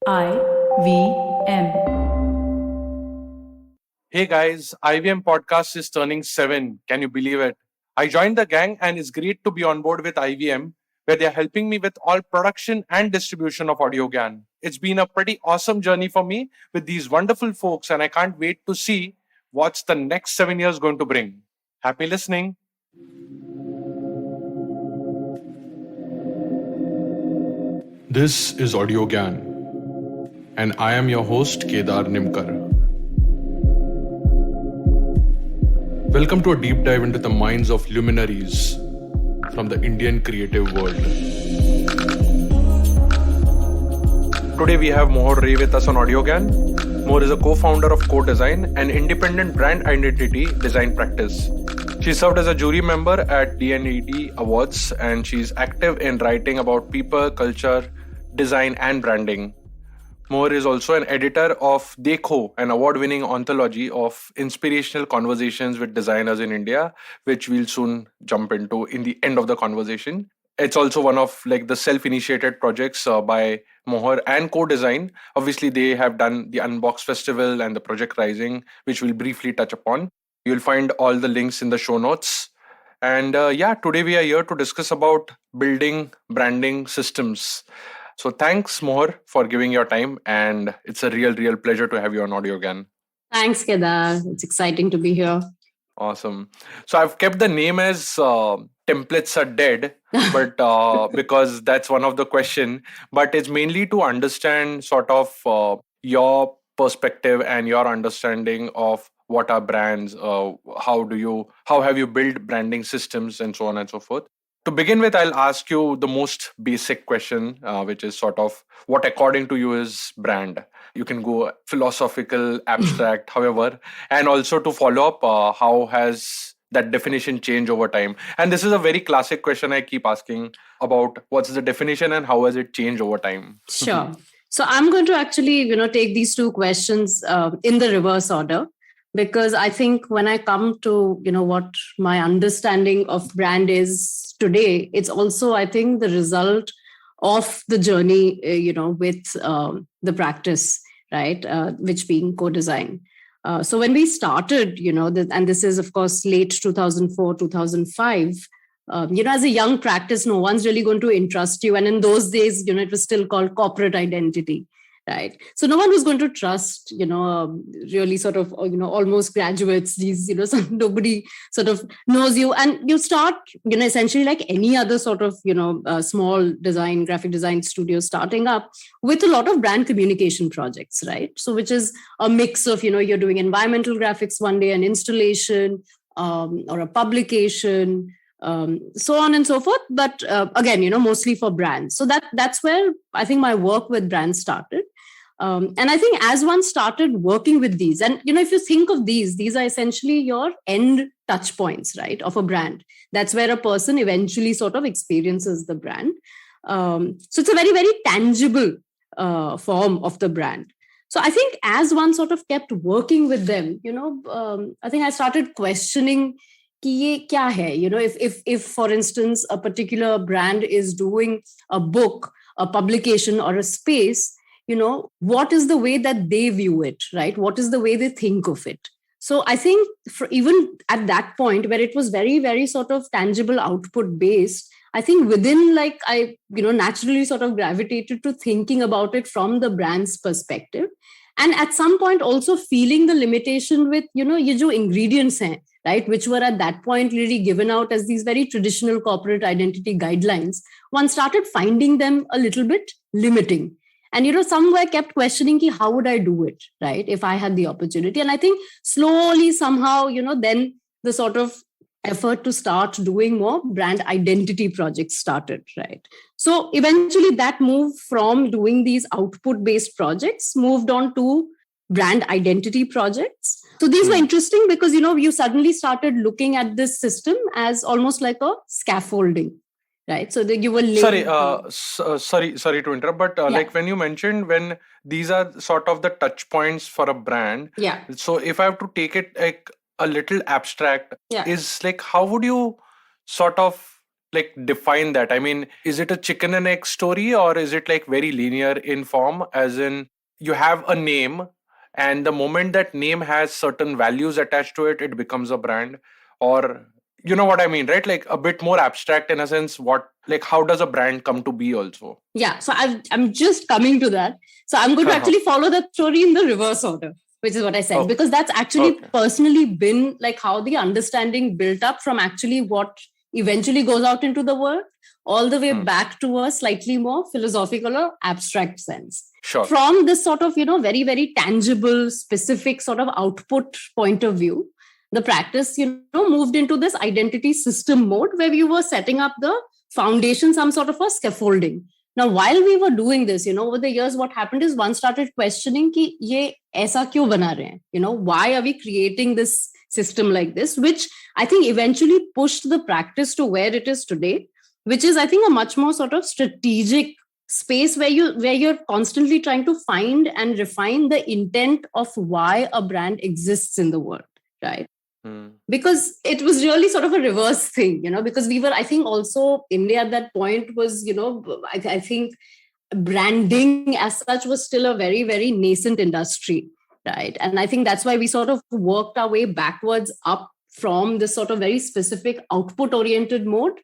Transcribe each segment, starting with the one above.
IVM. Hey guys, IVM podcast is turning 7. Can you believe it? I joined the gang and it's great to be on board with IVM, where they're helping me with all production and distribution of Audiogyan. It's been a pretty awesome journey for me with these wonderful folks, and I can't wait to see what's the next 7 years going to bring. Happy listening. This is Audiogyan, and I am your host Kedar Nimkar. Welcome to a deep dive into the minds of luminaries from the Indian creative world. Today we have Mohor Ray with us on Audiogyan. Mohor is a co-founder of Codesign, an independent brand identity design practice. She served as a jury member at D&AD Awards, and she's active in writing about people, culture, design, and branding. Mohor is also an editor of Dekho, an award-winning anthology of inspirational conversations with designers in India, which we'll soon jump into in the end of the conversation. It's also one of the self-initiated projects by Mohor and Codesign. Obviously, they have done the Unbox festival and the Project Rising, which we'll briefly touch upon. You'll find all the links in the show notes. And today we are here to discuss about building branding systems. So thanks, Mohor, for giving your time. And it's a real pleasure to have you on audio again. Thanks, Kedar. It's exciting to be here. Awesome. So I've kept the name as templates are dead, but because that's one of the question, but it's mainly to understand sort of your perspective and your understanding of what are brands, how have you built branding systems and so on and so forth. To begin with, I'll ask you the most basic question, which is sort of what according to you is brand. You can go philosophical, abstract, however, and also to follow up, how has that definition changed over time? And this is a very classic question I keep asking about what's the definition and how has it changed over time? Sure. So I'm going to actually, take these two questions in the reverse order, because I think when I come to, what my understanding of brand is today, it's also, I think, the result of the journey, with the practice, right, which being co-design. So when we started, and this is, of course, late 2004, 2005, as a young practice, no one's really going to entrust you. And in those days, it was still called corporate identity, right? So no one was going to trust, really sort of, almost graduates, these, nobody sort of knows you. And you start, essentially like any other sort of, small design, graphic design studio starting up with a lot of brand communication projects, right? So which is a mix of, you're doing environmental graphics one day, an installation or a publication, so on and so forth. But again, mostly for brands. So that's where I think my work with brands started. And I think as one started working with these, and if you think of these are essentially your end touch points, right, of a brand. That's where a person eventually sort of experiences the brand. So it's a very, very tangible form of the brand. So I think as one sort of kept working with them, I think I started questioning कि ये क्या है? If for instance a particular brand is doing a book, a publication, or a space, what is the way that they view it, right? What is the way they think of it? So I think for even at that point where it was very, very sort of tangible output based, I think within I naturally sort of gravitated to thinking about it from the brand's perspective. And at some point also feeling the limitation with, ye jo ingredients hain, right, which were at that point really given out as these very traditional corporate identity guidelines, one started finding them a little bit limiting. And, somewhere kept questioning, how would I do it, right, if I had the opportunity? And I think slowly, somehow, then the sort of effort to start doing more brand identity projects started, right? So eventually that move from doing these output-based projects moved on to brand identity projects. So these were interesting because, you suddenly started looking at this system as almost like a scaffolding. Right, so that you were sorry to interrupt, but like when you mentioned when these are sort of the touch points for a brand, so if I have to take it like a little abstract, is like how would you sort of like define that? I mean, is it a chicken and egg story, or is it like very linear in form, as in you have a name, and the moment that name has certain values attached to it, it becomes a brand? Or you know what I mean, right? Like a bit more abstract in a sense. What, like, how does a brand come to be also? Yeah, so I'm just coming to that. So I'm going to actually follow that story in the reverse order, which is what I said, Okay. because that's actually Okay. personally been like how the understanding built up from actually what eventually goes out into the world, all the way back to a slightly more philosophical or abstract sense. Sure. From this sort of, very, very tangible, specific sort of output point of view, the practice, moved into this identity system mode where we were setting up the foundation, some sort of a scaffolding. Now, while we were doing this, over the years, what happened is one started questioning कि ये ऐसा क्यों बना रहे हैं? Why are we creating this system like this? Which I think eventually pushed the practice to where it is today, which is, I think, a much more sort of strategic space where you're constantly trying to find and refine the intent of why a brand exists in the world, right? Because it was really sort of a reverse thing, because we were, I think, also India at that point was, I think branding as such was still a very, very nascent industry, right? And I think that's why we sort of worked our way backwards up from this sort of very specific output oriented mode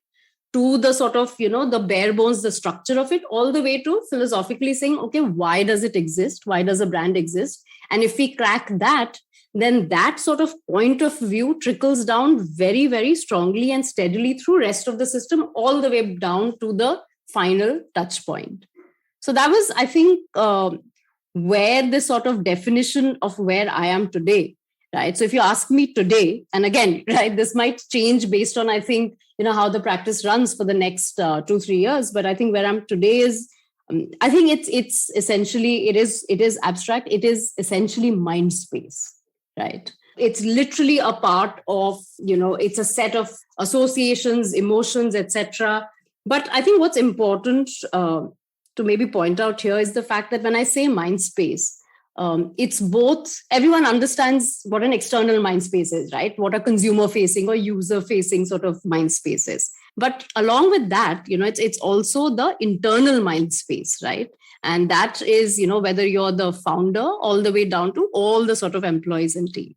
to the sort of, the bare bones, the structure of it, all the way to philosophically saying, okay, why does it exist? Why does a brand exist? And if we crack that, then that sort of point of view trickles down very, very strongly and steadily through rest of the system, all the way down to the final touch point. So that was, I think, where this sort of definition of where I am today, right? So if you ask me today, and again, right, this might change based on, I think, how the practice runs for the next 2-3 years. But I think where I'm today is, I think it's essentially, it is abstract. It is essentially mind space. Right. It's literally a part of, it's a set of associations, emotions, etc. But I think what's important to maybe point out here is the fact that when I say mind space, it's both, everyone understands what an external mind space is, right? What a consumer facing or user facing sort of mind space is. But along with that, it's also the internal mind space, right? And that is, whether you're the founder all the way down to all the sort of employees and team.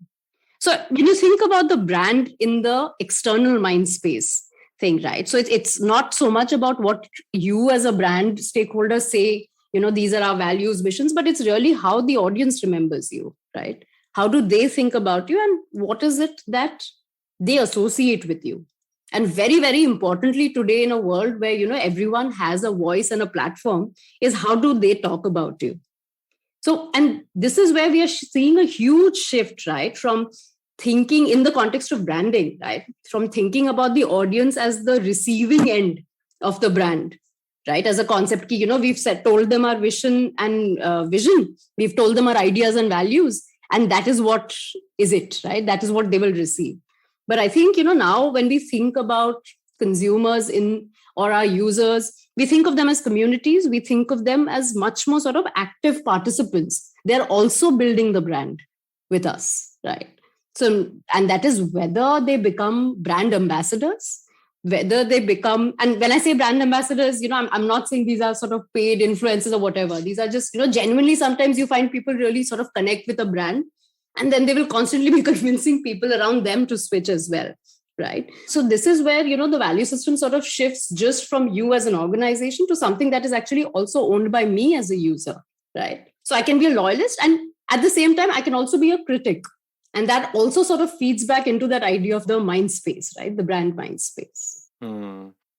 So when you think about the brand in the external mind space thing, right? So it's not so much about what you as a brand stakeholder say, these are our values, missions, but it's really how the audience remembers you, right? How do they think about you and what is it that they associate with you? And very, very importantly, today in a world where, everyone has a voice and a platform, is how do they talk about you? So, and this is where we are seeing a huge shift, right? From thinking in the context of branding, right? From thinking about the audience as the receiving end of the brand, right? As a concept, we've told them our vision and vision. We've told them our ideas and values. And that is what is it, right? That is what they will receive. But I think, now when we think about consumers or our users, we think of them as communities. We think of them as much more sort of active participants. They're also building the brand with us, right? So, and that is whether they become brand ambassadors, whether they become, and when I say brand ambassadors, I'm not saying these are sort of paid influencers or whatever. These are just, genuinely, sometimes you find people really sort of connect with a brand. And then they will constantly be convincing people around them to switch as well, right? So this is where, the value system sort of shifts just from you as an organization to something that is actually also owned by me as a user, right? So I can be a loyalist and at the same time, I can also be a critic. And that also sort of feeds back into that idea of the mind space, right? The brand mind space.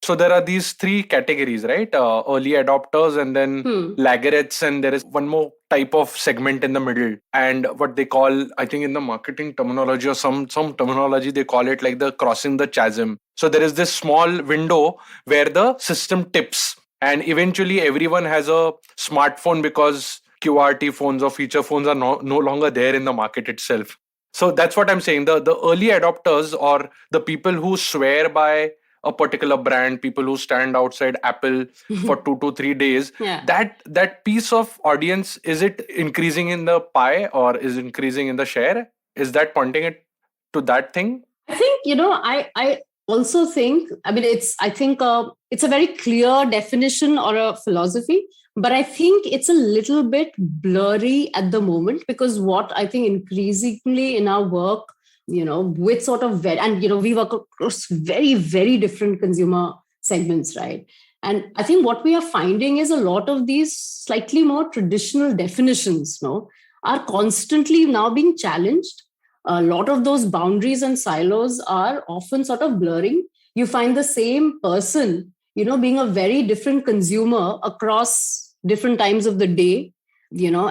So there are these three categories, right? Early adopters and then laggards, and there is one more type of segment in the middle. And what they call, I think in the marketing terminology or some terminology, they call it like the crossing the chasm. So there is this small window where the system tips and eventually everyone has a smartphone because QRT phones or feature phones are no longer there in the market itself. So that's what I'm saying. The early adopters or the people who swear by a particular brand, people who stand outside Apple for 2 to 3 days, that piece of audience, is it increasing in the pie or is increasing in the share? Is that pointing it to that thing? I think, I also think, it's a very clear definition or a philosophy, but I think it's a little bit blurry at the moment, because what I think increasingly in our work, with sort of, we work across very, very different consumer segments, right? And I think what we are finding is a lot of these slightly more traditional definitions, are constantly now being challenged. A lot of those boundaries and silos are often sort of blurring. You find the same person, being a very different consumer across different times of the day,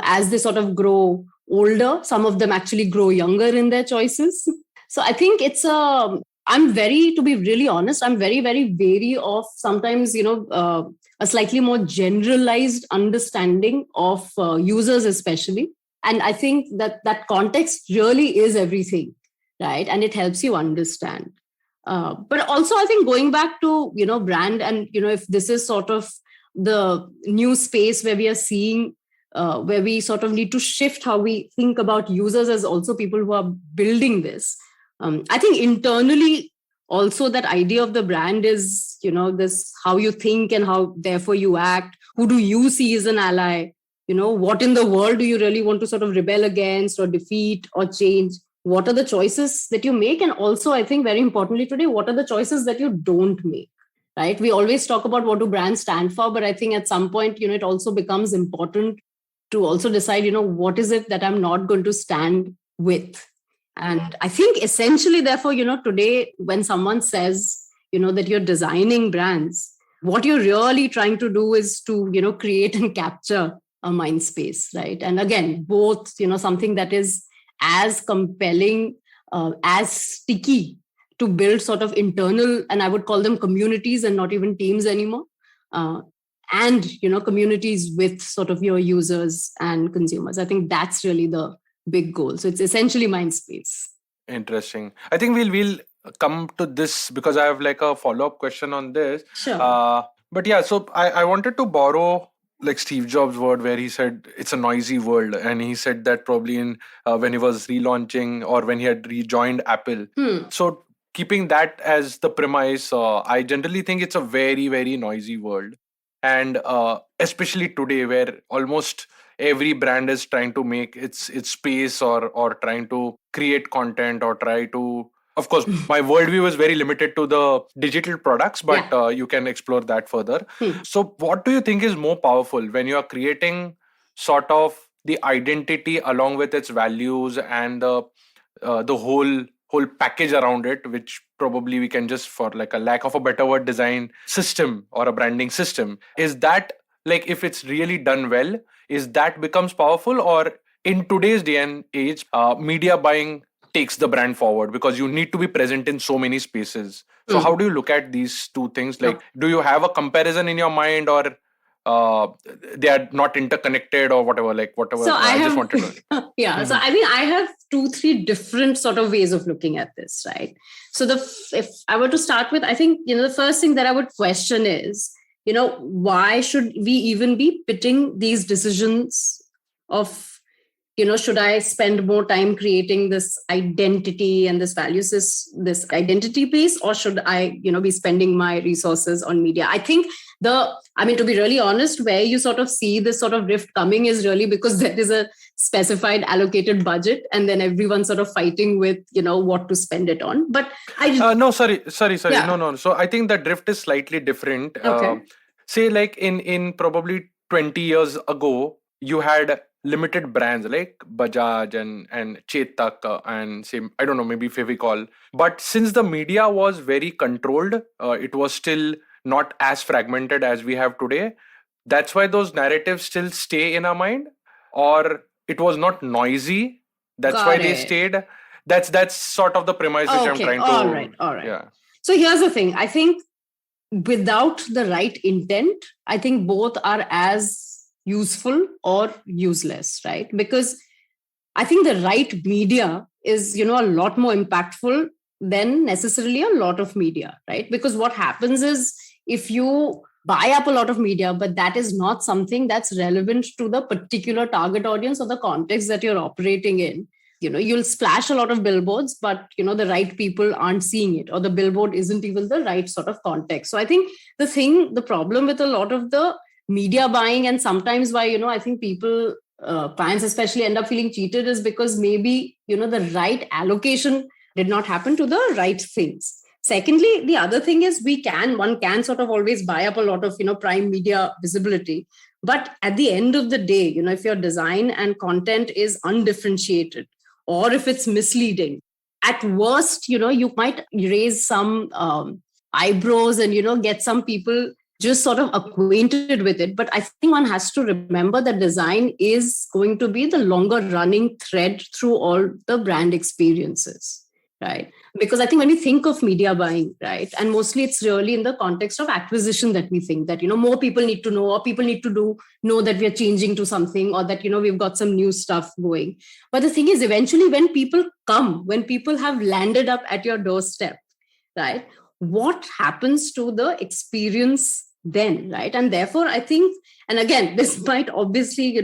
as they sort of grow older. Some of them actually grow younger in their choices. So I think to be really honest, I'm very, very wary of sometimes, a slightly more generalized understanding of users, especially. And I think that context really is everything, right? And it helps you understand. But also, I think going back to, brand, and, if this is sort of the new space where we are seeing, where we sort of need to shift how we think about users as also people who are building this. I think internally also that idea of the brand is, this how you think and how therefore you act. Who do you see as an ally? What in the world do you really want to sort of rebel against or defeat or change? What are the choices that you make? And also, I think very importantly today, what are the choices that you don't make, right? We always talk about what do brands stand for, but I think at some point, it also becomes important to also decide, what is it that I'm not going to stand with? And I think essentially, therefore, today, when someone says, that you're designing brands, what you're really trying to do is to, create and capture a mind space, right? And again, both, something that is as compelling, as sticky to build sort of internal, and I would call them communities and not even teams anymore. And, communities with sort of your users and consumers. I think that's really the big goal. So it's essentially mind space. Interesting. I think we'll come to this because I have like a follow-up question on this. Sure. But yeah, so I wanted to borrow like Steve Jobs' word where he said it's a noisy world, and he said that probably in when he was relaunching or when he had rejoined Apple. So keeping that as the premise, I generally think it's a very, very noisy world, and especially today where almost every brand is trying to make its space or trying to create content or try to. Of course, my worldview is very limited to the digital products, but you can explore that further. So what do you think is more powerful when you are creating sort of the identity along with its values and the whole package around it, which probably we can just, for like a lack of a better word, design system or a branding system? Is that, like, if it's really done well, is that becomes powerful? Or in today's day and age, media buying takes the brand forward because you need to be present in so many spaces? So how do you look at these two things? Like, do you have a comparison in your mind, or they are not interconnected or whatever? Like, whatever. So I just wanted to. Yeah. So I mean, I have 2-3 different sort of ways of looking at this, right? So if I were to start with, I think, the first thing that I would question is, why should we even be pitting these decisions of, should I spend more time creating this identity and this values, this identity piece, or should I, be spending my resources on media? I think to be really honest, where you sort of see this sort of rift coming is really because there is a specified allocated budget, and then everyone's sort of fighting with, what to spend it on. But sorry. Yeah. No. So I think the drift is slightly different. Okay. Say like in probably 20 years ago, you had limited brands like Bajaj and Chetak and say, I don't know, maybe Fevicol. But since the media was very controlled, it was still not as fragmented as we have today. That's why those narratives still stay in our mind, or it was not noisy. That's Got why they it. stayed. That's sort of the premise which I'm trying to. All right. Yeah. So here's the thing. I think without the right intent, I think both are as useful or useless, right? Because I think the right media is, a lot more impactful than necessarily a lot of media, right? Because what happens is, if you buy up a lot of media, but that is not something that's relevant to the particular target audience or the context that you're operating in, you'll splash a lot of billboards, but, the right people aren't seeing it, or the billboard isn't even the right sort of context. So I think the problem with a lot of the media buying, and sometimes why, I think people, clients especially, end up feeling cheated, is because maybe, the right allocation did not happen to the right things. Secondly, the other thing is one can sort of always buy up a lot of, prime media visibility. But at the end of the day, if your design and content is undifferentiated, or if it's misleading, at worst, you might raise some eyebrows and, get some people just sort of acquainted with it. But I think one has to remember that design is going to be the longer running thread through all the brand experiences, right? Because I think when we think of media buying, right, and mostly it's really in the context of acquisition that we think that, more people need to know, or people need to know that we are changing to something, or that, we've got some new stuff going. But the thing is, eventually when people have landed up at your doorstep, right, what happens to the experience then, right? And therefore, I think, and again, this might obviously,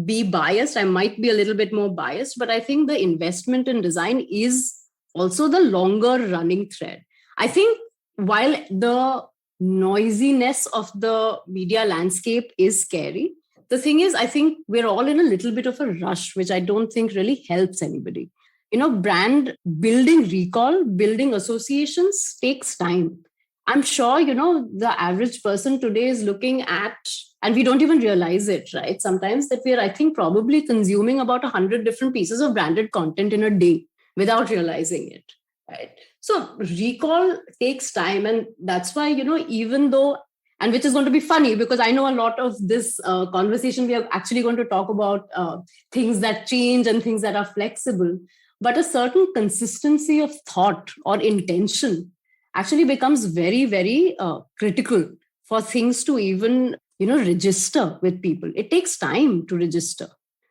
be biased. I might be a little bit more biased, but I think the investment in design is also the longer running thread. I think while the noisiness of the media landscape is scary, the thing is, I think we're all in a little bit of a rush, which I don't think really helps anybody. Brand building recall, building associations takes time. I'm sure, the average person today is looking at, and we don't even realize it, right? Sometimes that we're, I think, probably consuming about 100 different pieces of branded content in a day without realizing it, right? So recall takes time. And that's why, even though, and which is going to be funny, because I know a lot of this conversation, we are actually going to talk about things that change and things that are flexible. But a certain consistency of thought or intention actually becomes very, very critical for things to even, register with people. It takes time to register.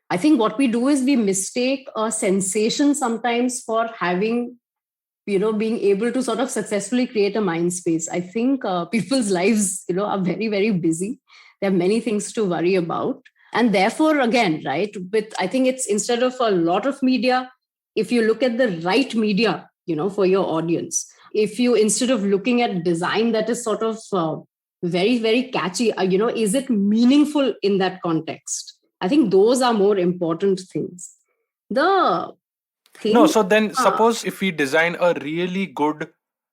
I think what we do is we mistake a sensation sometimes for having, being able to sort of successfully create a mind space. I think people's lives, are very, very busy. There are many things to worry about. And therefore, again, right, I think it's, instead of a lot of media, if you look at the right media, for your audience, if you, instead of looking at design that is sort of very, very catchy, is it meaningful in that context? I think those are more important things. So then suppose if we design a really good,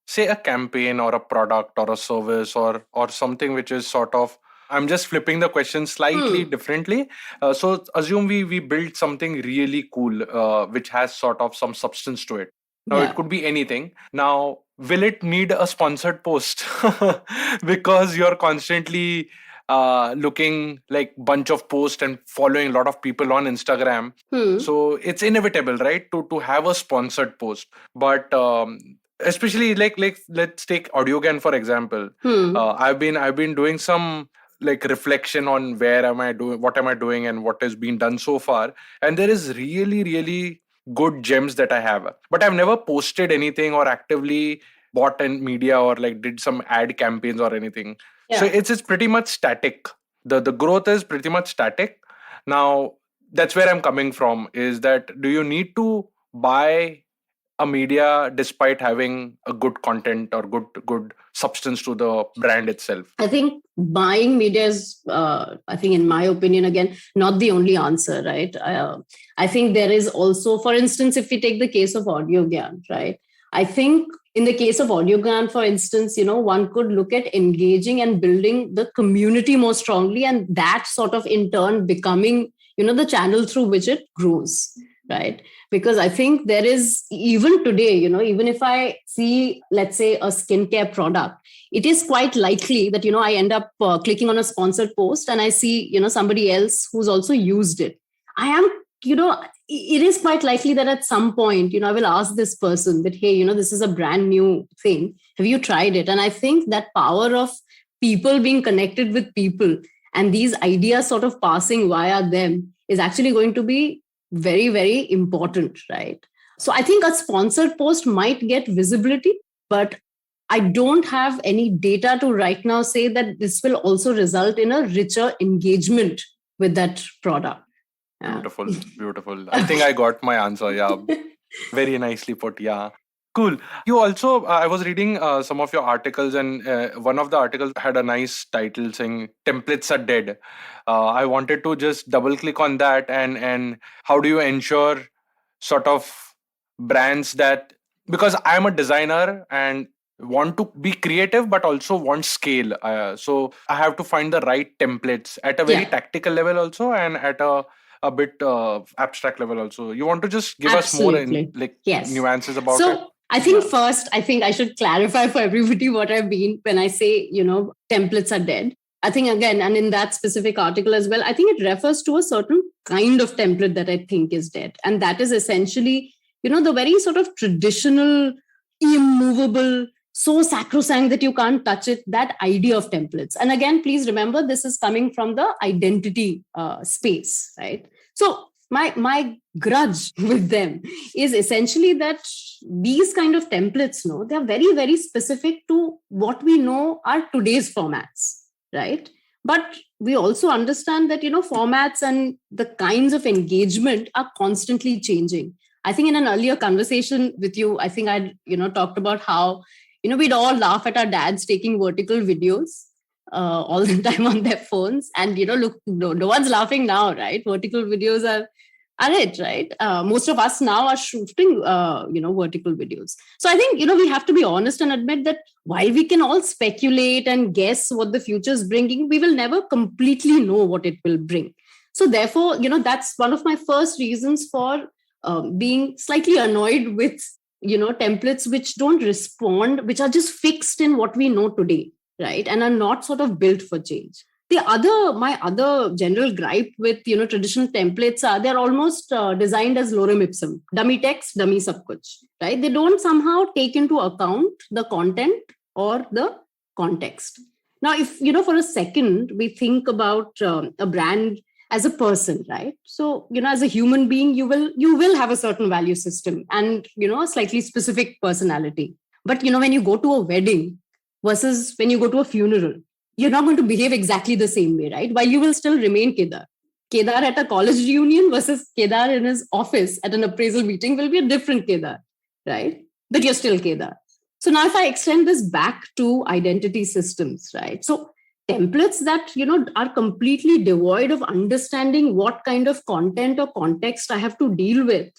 say a campaign or a product or a service or something which is sort of, I'm just flipping the question slightly differently. So assume we build something really cool, which has sort of some substance to it. Now it could be anything. Now, will it need a sponsored post? Because you're constantly looking like bunch of posts and following a lot of people on Instagram. So it's inevitable, right, to have a sponsored post. But especially like let's take Audiogyan for example. I've been doing some like reflection on what am I doing and what has been done so far, and there is really, really good gems that I have, but I've never posted anything or actively bought in media or like did some ad campaigns or anything. So it's pretty much static. The growth is pretty much static. Now that's where I'm coming from, is that do you need to buy a media despite having a good content or good substance to the brand itself? I think buying media is, I think in my opinion, again, not the only answer, right? I think there is also, for instance, if we take the case of Audiogyan, right? I think in the case of Audiogyan, for instance, one could look at engaging and building the community more strongly, and that sort of in turn becoming, the channel through which it grows, right? Because I think there is, even today, even if I see, let's say, a skincare product, it is quite likely that, I end up clicking on a sponsored post and I see, somebody else who's also used it. It is quite likely that at some point, I will ask this person that, hey, this is a brand new thing. Have you tried it? And I think that power of people being connected with people and these ideas sort of passing via them is actually going to be very, very important, right? So I think a sponsored post might get visibility, but I don't have any data to right now say that this will also result in a richer engagement with that product. Beautiful, beautiful. I think I got my answer. Yeah, very nicely put. Yeah. Cool. You also, I was reading some of your articles, and one of the articles had a nice title saying "Templates are dead." I wanted to just double click on that, and how do you ensure sort of brands that, because I'm a designer and want to be creative but also want scale, so I have to find the right templates at a very Yeah. tactical level also, and at a bit abstract level also. You want to just give us more Absolutely. Yes. nuances about it? So I think first, I think I should clarify for everybody what I mean when I say, templates are dead. I think again, and in that specific article as well, I think it refers to a certain kind of template that I think is dead. And that is essentially, the very sort of traditional, immovable, so sacrosanct that you can't touch it, that idea of templates. And again, please remember, this is coming from the identity space, right? So my grudge with them is essentially that these kind of templates, they're very, very specific to what we know are today's formats, right? But we also understand that, formats and the kinds of engagement are constantly changing. I think in an earlier conversation with you, I think I'd, talked about how, we'd all laugh at our dads taking vertical videos all the time on their phones. And, look, no one's laughing now, right? Vertical videos are it, right? Most of us now are shooting, vertical videos. So I think, we have to be honest and admit that while we can all speculate and guess what the future is bringing, we will never completely know what it will bring. So therefore, that's one of my first reasons for being slightly annoyed with, templates which don't respond, which are just fixed in what we know today, right? And are not sort of built for change. My other general gripe with, traditional templates are they're almost designed as lorem ipsum, dummy text, dummy sab kuch, right? They don't somehow take into account the content or the context. Now, if, for a second, we think about a brand as a person, right? So, as a human being, you will have a certain value system and, a slightly specific personality. But, when you go to a wedding versus when you go to a funeral, you're not going to behave exactly the same way, right? While you will still remain Kedar. Kedar at a college reunion versus Kedar in his office at an appraisal meeting will be a different Kedar, right? But you're still Kedar. So now if I extend this back to identity systems, right? So templates that, are completely devoid of understanding what kind of content or context I have to deal with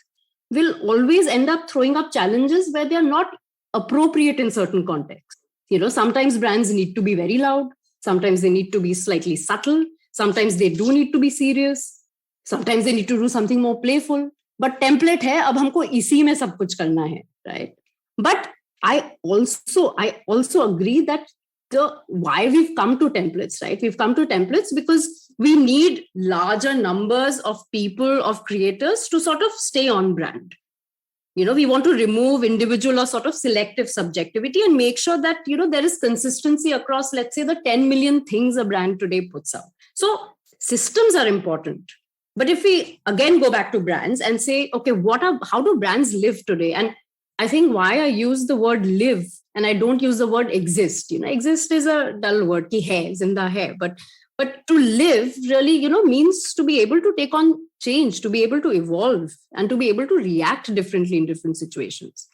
will always end up throwing up challenges where they're not appropriate in certain contexts. Sometimes brands need to be very loud. Sometimes they need to be slightly subtle. Sometimes they do need to be serious. Sometimes they need to do something more playful. But template hai, ab humko isi mein sab kuch karna hai, right? But I also agree that why we've come to templates, right? We've come to templates because we need larger numbers of people, of creators to sort of stay on brand. We want to remove individual or sort of selective subjectivity and make sure that, there is consistency across, let's say, the 10 million things a brand today puts out. So systems are important. But if we again go back to brands and say, okay, how do brands live today? And I think why I use the word live and I don't use the word exist. Exist is a dull word, ki hai, zinda hai. But to live really, means to be able to take on change, to be able to evolve and to be able to react differently in different situations.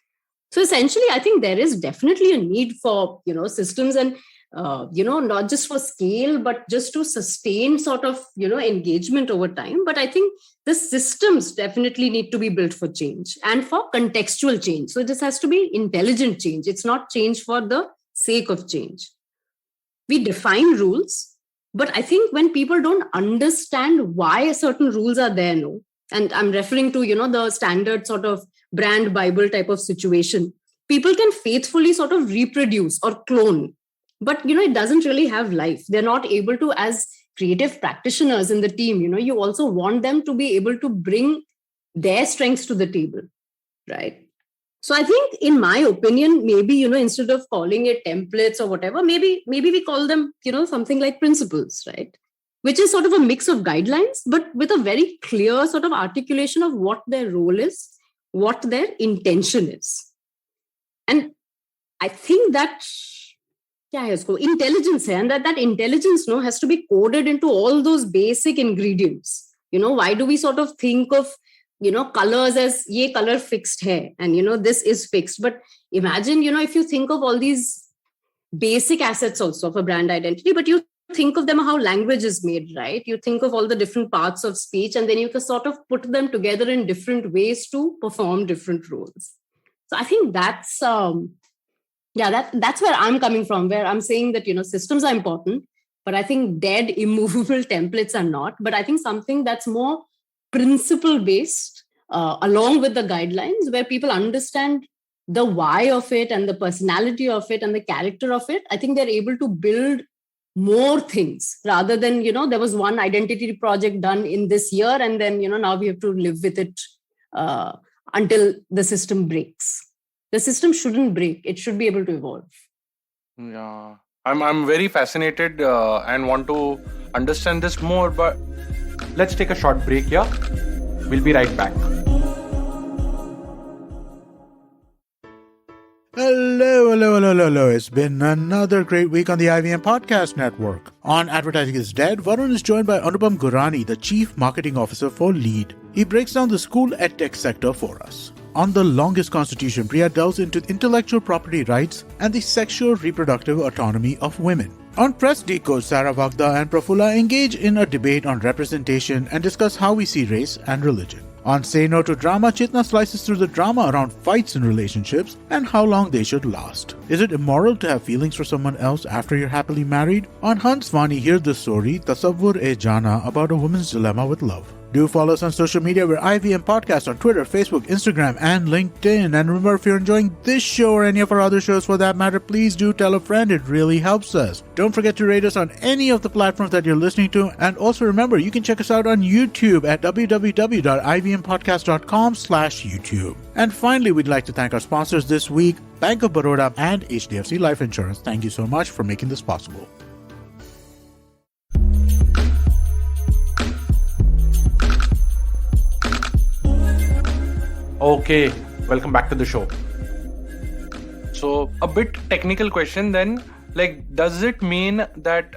So essentially, I think there is definitely a need for, systems and, not just for scale, but just to sustain sort of, engagement over time. But I think the systems definitely need to be built for change and for contextual change. So this has to be intelligent change. It's not change for the sake of change. We define rules. But I think when people don't understand why certain rules are there, and I'm referring to, the standard sort of brand Bible type of situation, people can faithfully sort of reproduce or clone. But, it doesn't really have life. They're not able to, as creative practitioners in the team, you also want them to be able to bring their strengths to the table, right? So I think, in my opinion, maybe, instead of calling it templates or whatever, maybe we call them, something like principles, right? Which is sort of a mix of guidelines, but with a very clear sort of articulation of what their role is, what their intention is. And I think that intelligence hai, and that intelligence has to be coded into all those basic ingredients. Why do we sort of think of, colors as ye color fixed hai and, this is fixed. But imagine, if you think of all these basic assets also of a brand identity, but you think of them how language is made, right? You think of all the different parts of speech, and then you can sort of put them together in different ways to perform different roles. So I think that's that's where I'm coming from, where I'm saying that systems are important, but I think dead immovable templates are not. But I think something that's more principle based, along with the guidelines, where people understand the why of it and the personality of it and the character of it. I think they're able to build more things rather than, there was one identity project done in this year, and then, now we have to live with it until the system breaks. The system shouldn't break. It should be able to evolve. Yeah, I'm very fascinated and want to understand this more, but let's take a short break here. We'll be right back. Hello. It's been another great week on the IVM Podcast Network. On Advertising is Dead, Varun is joined by Anupam Gurani, the Chief Marketing Officer for LEAD. He breaks down the school edtech sector for us. On The Longest Constitution, Priya delves into intellectual property rights and the sexual reproductive autonomy of women. On Press Decode, Sarah Vagda and Prafulla engage in a debate on representation and discuss how we see race and religion. On Say No to Drama, Chitna slices through the drama around fights in relationships and how long they should last. Is it immoral to have feelings for someone else after you're happily married? On Hans Vani, hear the story, Tasavvur-e-Jana, about a woman's dilemma with love. Do follow us on social media. We're IVM Podcast on Twitter, Facebook, Instagram, and LinkedIn. And remember, if you're enjoying this show or any of our other shows for that matter, please do tell a friend. It really helps us. Don't forget to rate us on any of the platforms that you're listening to. And also remember, you can check us out on YouTube at www.ivmpodcast.com/YouTube. And finally, we'd like to thank our sponsors this week, Bank of Baroda and HDFC Life Insurance. Thank you so much for making this possible. Okay, welcome back to the show. So, a bit technical question then, like, does it mean that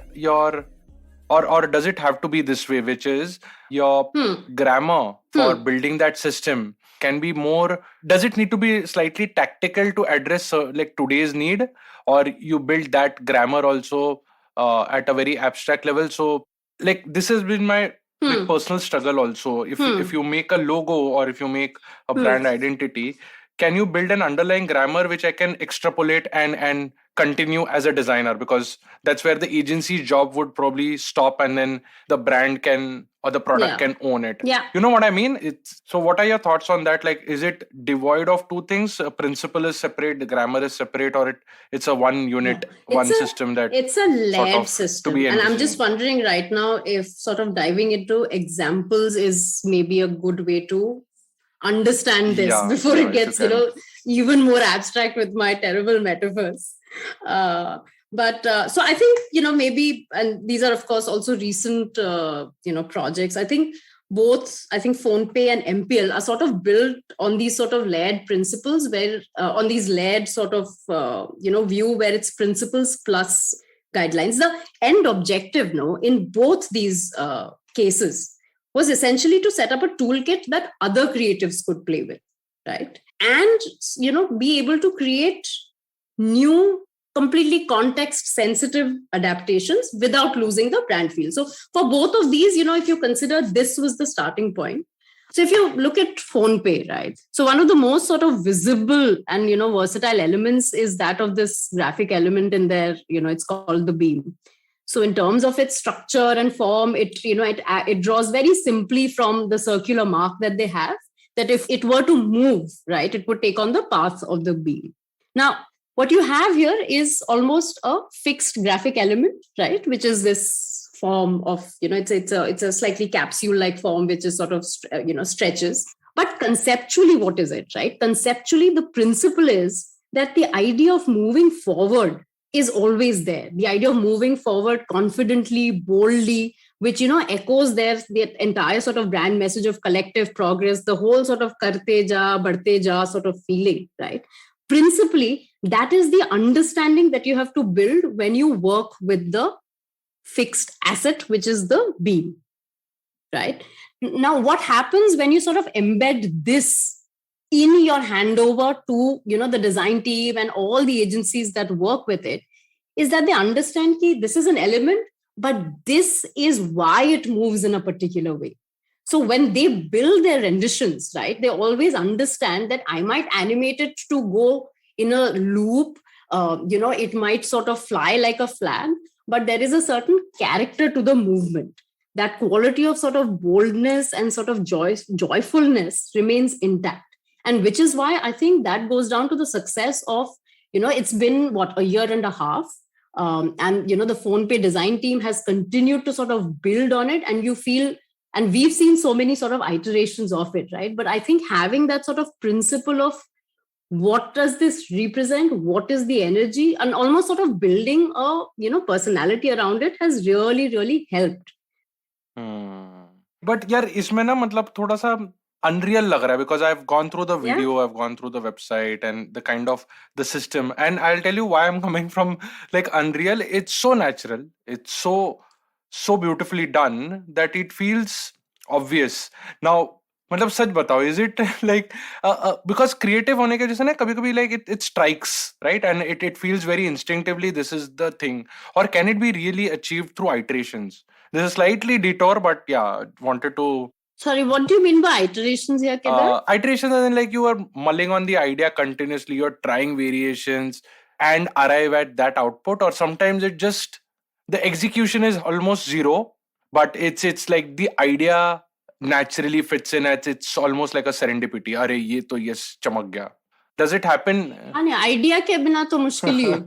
or does it have to be this way, which is your grammar for building that system can be more, does it need to be slightly tactical to address like today's need, or you build that grammar also at a very abstract level? So, like, this has been my like personal struggle also. If you make a logo or if you make a brand identity, can you build an underlying grammar which I can extrapolate and continue as a designer? Because that's where the agency's job would probably stop, and then the brand can or the product can own it. Yeah. You know what I mean? So what are your thoughts on that? Like, is it devoid of two things? A principle is separate, the grammar is separate, or it's a one unit, system that it's a layered sort of system. to be and I'm just wondering right now if sort of diving into examples is maybe a good way to understand this before it gets even more abstract with my terrible metaphors. But so I think maybe, and these are of course also recent projects. I think PhonePe and MPL are sort of built on these sort of layered principles, where on these layered sort of view where it's principles plus guidelines. The end objective in both these cases was essentially to set up a toolkit that other creatives could play with, right? And be able to create new, completely context-sensitive adaptations without losing the brand feel. So for both of these, if you consider this was the starting point. So if you look at PhonePe, right? So one of the most sort of visible and, versatile elements is that of this graphic element in there, it's called the beam. So in terms of its structure and form, it draws very simply from the circular mark that they have, that if it were to move, right, it would take on the path of the beam. Now, what you have here is almost a fixed graphic element, right, which is this form of, it's a slightly capsule-like form, which is sort of, stretches. But conceptually, what is it, right? Conceptually, the principle is that the idea of moving forward is always there. The idea of moving forward confidently, boldly, which, echoes the entire sort of brand message of collective progress, the whole sort of karte ja, badhte ja sort of feeling, right? Principally, that is the understanding that you have to build when you work with the fixed asset, which is the beam, right? Now, what happens when you sort of embed this in your handover to, the design team and all the agencies that work with it, is that they understand that this is an element, but this is why it moves in a particular way. So when they build their renditions, right, they always understand that I might animate it to go in a loop. It might sort of fly like a flag, but there is a certain character to the movement. That quality of sort of boldness and sort of joyfulness remains intact. And which is why I think that goes down to the success of, it's been a year and a half. And, the PhonePe design team has continued to sort of build on it. And you feel, and we've seen so many sort of iterations of it, right? But I think having that sort of principle of what does this represent, what is the energy, and almost sort of building a, personality around it has really, really helped. But यार इसमें ना मतलब थोड़ा सा unreal लग रहा है because I've gone through the video, I've gone through the website and the kind of the system, and I'll tell you why I'm coming from like unreal. It's so natural, it's so beautifully done that it feels obvious. Now मतलब सच बताओ, is it like because creative होने के जैसे ना कभी-कभी like it strikes, right, and it feels very instinctively this is the thing, or can it be really achieved through iterations? This is slightly detour, but yeah, wanted to. Sorry, what do you mean by iterations here, Kedar? Iterations as in like you are mulling on the idea continuously, you're trying variations and arrive at that output, or sometimes it just the execution is almost zero, but it's like the idea naturally fits in. It's almost like a serendipity. अरे ये तो yes चमक गया. Does it happen? Idea के बिना तो मुश्किल ही है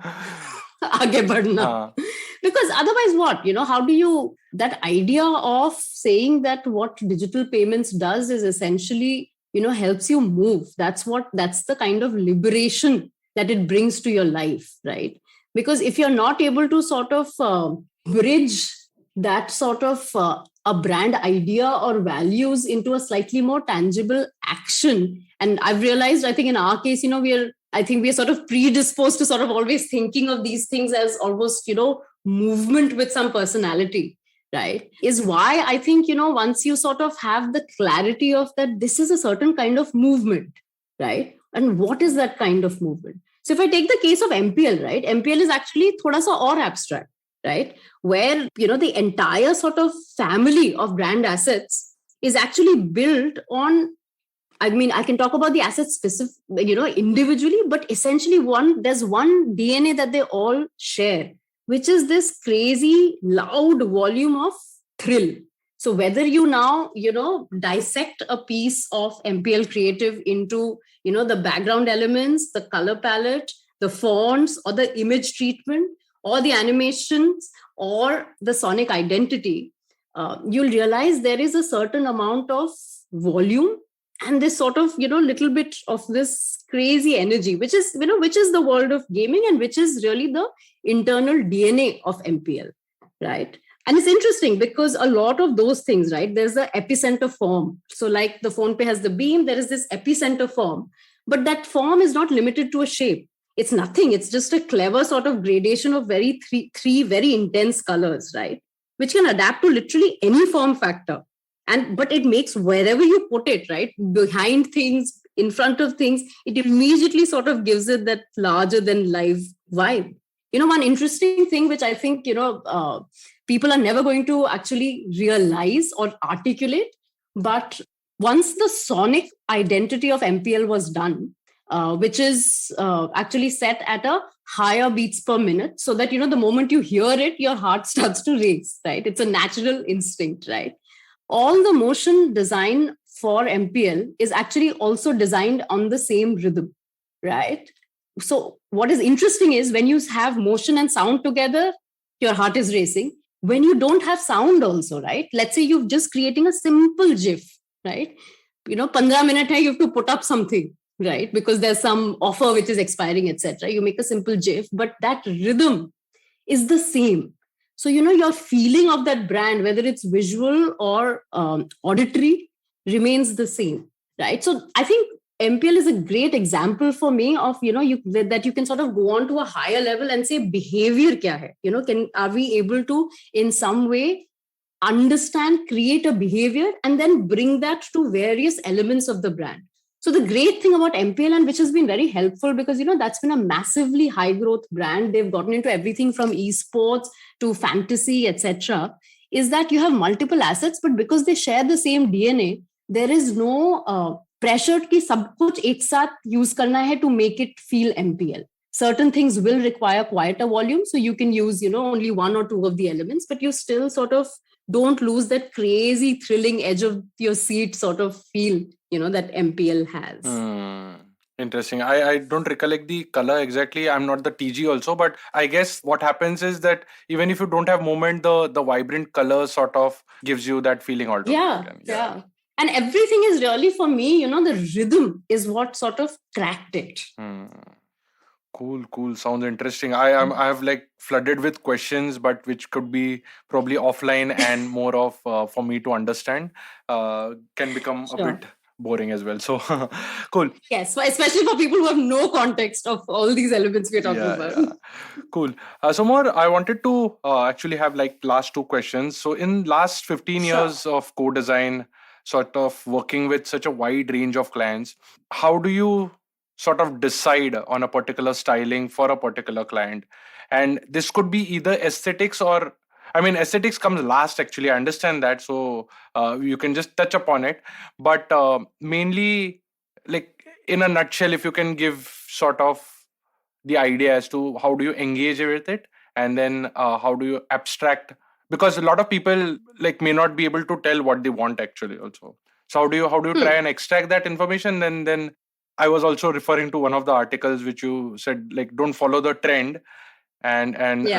आगे बढ़ना. Because otherwise what, how do you, that idea of saying that what digital payments does is essentially, helps you move. That's the kind of liberation that it brings to your life, right? Because if you're not able to sort of bridge that sort of a brand idea or values into a slightly more tangible action. And I've realized, I think in our case, we're sort of predisposed to sort of always thinking of these things as almost, movement with some personality, right? Is why I think, once you sort of have the clarity of that, this is a certain kind of movement, right? And what is that kind of movement? So if I take the case of MPL, right? MPL is actually thoda sa or abstract, right? Where, the entire sort of family of brand assets is actually built on, I can talk about the assets specific, individually, but essentially there's one DNA that they all share, which is this crazy loud volume of thrill. So whether you now, dissect a piece of MPL creative into, the background elements, the color palette, the fonts, or the image treatment, or the animations, or the sonic identity, you'll realize there is a certain amount of volume and this sort of, little bit of this crazy energy, which is the world of gaming and which is really the internal DNA of MPL, right? And it's interesting because a lot of those things, right, there's the epicenter form. So like the PhonePe has the beam, there is this epicenter form, but that form is not limited to a shape. It's nothing. It's just a clever sort of gradation of three very intense colors, right? Which can adapt to literally any form factor. But it makes wherever you put it, right, behind things, in front of things, it immediately sort of gives it that larger than life vibe. One interesting thing which I think, people are never going to actually realize or articulate, but once the sonic identity of MPL was done, which is actually set at a higher beats per minute, so that, the moment you hear it, your heart starts to race, right? It's a natural instinct, right? All the motion design for MPL is actually also designed on the same rhythm, right? So what is interesting is when you have motion and sound together, your heart is racing. When you don't have sound also, right? Let's say you're just creating a simple GIF, right? 15 minutes, you have to put up something, right? Because there's some offer which is expiring, etc. You make a simple GIF, but that rhythm is the same. So, your feeling of that brand, whether it's visual or auditory, remains the same, right? So I think MPL is a great example for me of, that you can sort of go on to a higher level and say behavior kya hai? Are we able to, in some way, understand, create a behavior, and then bring that to various elements of the brand. So the great thing about MPL, and which has been very helpful because, that's been a massively high growth brand. They've gotten into everything from esports to fantasy, etc., is that you have multiple assets, but because they share the same DNA, there is no pressure कि सब कुछ एक साथ use करना है to make it feel MPL. Certain things will require quieter volume, so you can use, only one or two of the elements, but you still sort of don't lose that crazy thrilling edge of your seat sort of feel, that MPL has. Interesting. I don't recollect the color exactly. I'm not the TG also, but I guess what happens is that even if you don't have movement, the vibrant color sort of gives you that feeling altogether. Yeah. And everything is really, for me, the rhythm is what sort of cracked it. Cool. Sounds interesting. I have like flooded with questions, but which could be probably offline and more of for me to understand. Can become a bit boring as well. So cool. Yes, especially for people who have no context of all these elements we're talking about. Yeah. Cool. So Mohor, I wanted to actually have like last two questions. So in last 15 years of co-design, sort of working with such a wide range of clients, how do you sort of decide on a particular styling for a particular client? And this could be either aesthetics or, aesthetics comes last actually, I understand that. So you can just touch upon it. But mainly, like in a nutshell, if you can give sort of the idea as to how do you engage with it, and then how do you abstract, because a lot of people like may not be able to tell what they want actually also. So how do you try and extract that information? And then I was also referring to one of the articles which you said, like, don't follow the trend and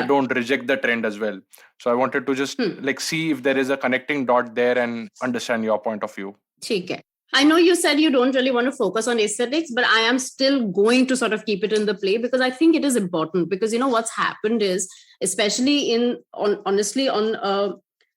don't reject the trend as well. So I wanted to just like see if there is a connecting dot there and understand your point of view. Okay. I know you said you don't really want to focus on aesthetics, but I am still going to sort of keep it in the play because I think it is important. Because what's happened is, especially honestly on a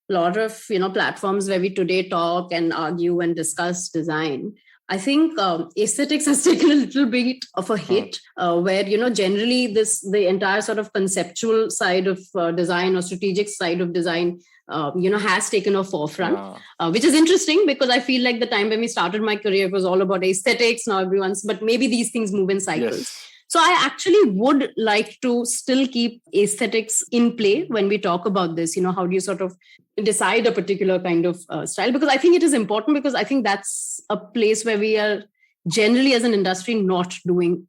lot of platforms where we today talk and argue and discuss design, I think aesthetics has taken a little bit of a hit, where generally the entire sort of conceptual side of design or strategic side of design has taken a forefront, which is interesting because I feel like the time when we started my career, it was all about aesthetics. Now but maybe these things move in cycles. Yes. So I actually would like to still keep aesthetics in play when we talk about this. How do you sort of decide a particular kind of style? Because I think it is important, because I think that's a place where we are generally as an industry not doing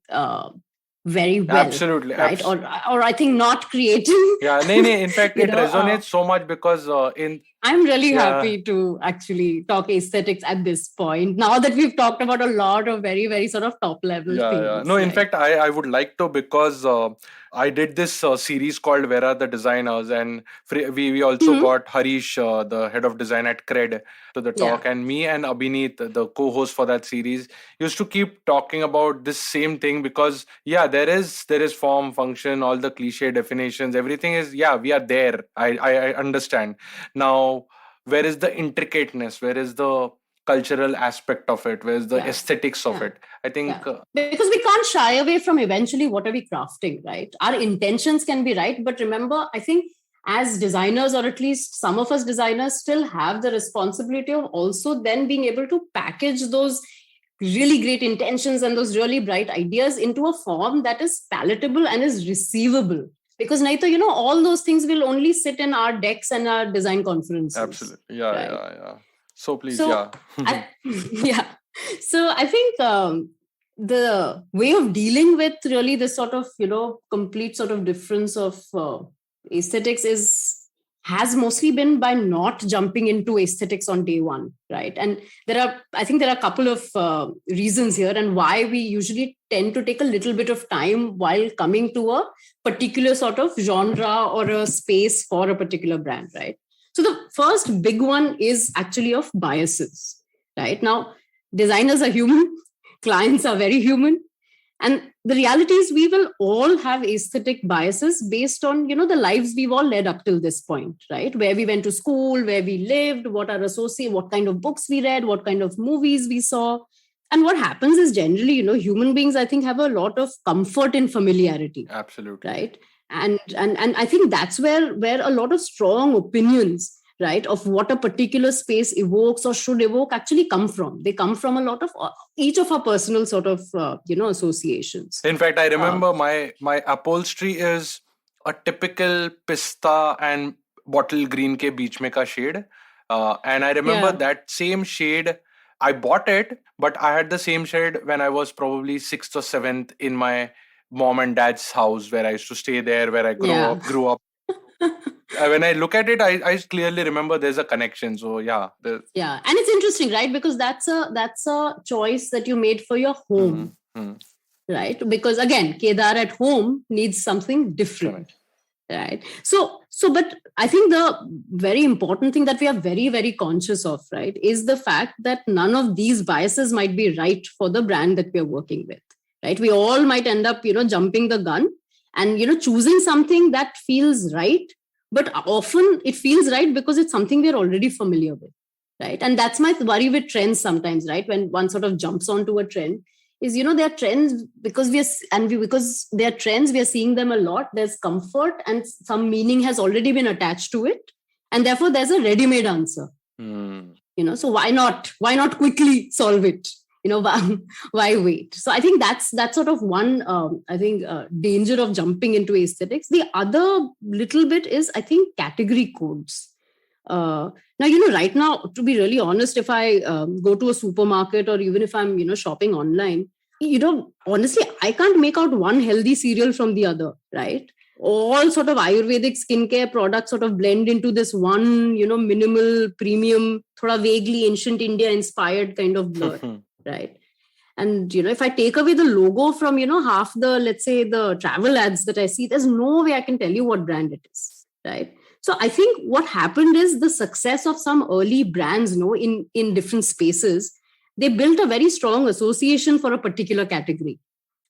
very well. Absolutely. Right? Or I think not creating. Yeah, in fact, it resonates so much because I'm really happy to actually talk aesthetics at this point, now that we've talked about a lot of very, very sort of top level things. Yeah. No, in fact, I would like to, because I did this series called Where Are the Designers? And we also got Harish, the head of design at Cred, to the talk. And me and Abhineet, the co-host for that series, used to keep talking about this same thing because, there is form, function, all the cliche definitions, everything is, we are there. I understand. Now, where is the intricateness? Where is the cultural aspect of it? Where's the aesthetics of it? I think because we can't shy away from eventually what are we crafting, right? Our intentions can be right, but remember, I think as designers, or at least some of us designers, still have the responsibility of also then being able to package those really great intentions and those really bright ideas into a form that is palatable and is receivable. Because Naito, all those things will only sit in our decks and our design conferences. Absolutely. Yeah. So please, So I think the way of dealing with really this sort of, complete sort of difference of aesthetics has mostly been by not jumping into aesthetics on day one, right? And I think there are a couple of reasons here, and why we usually tend to take a little bit of time while coming to a particular sort of genre or a space for a particular brand, right? So the first big one is actually of biases, right? Now, designers are human, clients are very human. And the reality is we will all have aesthetic biases based on, the lives we've all led up till this point, right? Where we went to school, where we lived, what kind of books we read, what kind of movies we saw. And what happens is generally, human beings, I think, have a lot of comfort in familiarity. Absolutely. Right. And I think that's where a lot of strong opinions right, of what a particular space evokes or should evoke actually come from. They come from a lot of each of our personal sort of, associations. In fact, I remember my upholstery is a typical pista and bottle green ke beech mein ka shade. And I remember that same shade, I bought it, but I had the same shade when I was probably 6th or 7th in my mom and dad's house where I used to stay there, where I grew up. When I look at it, I clearly remember there's a connection. So yeah, and it's interesting, right? Because that's a choice that you made for your home, right? Because again, Kedar at home needs something different, right? So, but I think the very important thing that we are very, very conscious of, right, is the fact that none of these biases might be right for the brand that we are working with, right? We all might end up, jumping the gun and, choosing something that feels right. But often it feels right because it's something we're already familiar with, right? And that's my worry with trends sometimes, right? When one sort of jumps onto a trend, is, there are trends because because they are trends, we are seeing them a lot. There's comfort and some meaning has already been attached to it. And therefore there's a ready-made answer, so why not quickly solve it? Why wait? So I think that's sort of one, danger of jumping into aesthetics. The other little bit is, I think, category codes. Now, right now, to be really honest, if I go to a supermarket or even if I'm, shopping online, honestly, I can't make out one healthy cereal from the other, right? All sort of Ayurvedic skincare products sort of blend into this one, minimal, premium, thoda vaguely ancient India inspired kind of blur. Right. And, if I take away the logo from, half the, let's say, the travel ads that I see, there's no way I can tell you what brand it is. Right. So I think what happened is the success of some early brands, in different spaces, they built a very strong association for a particular category.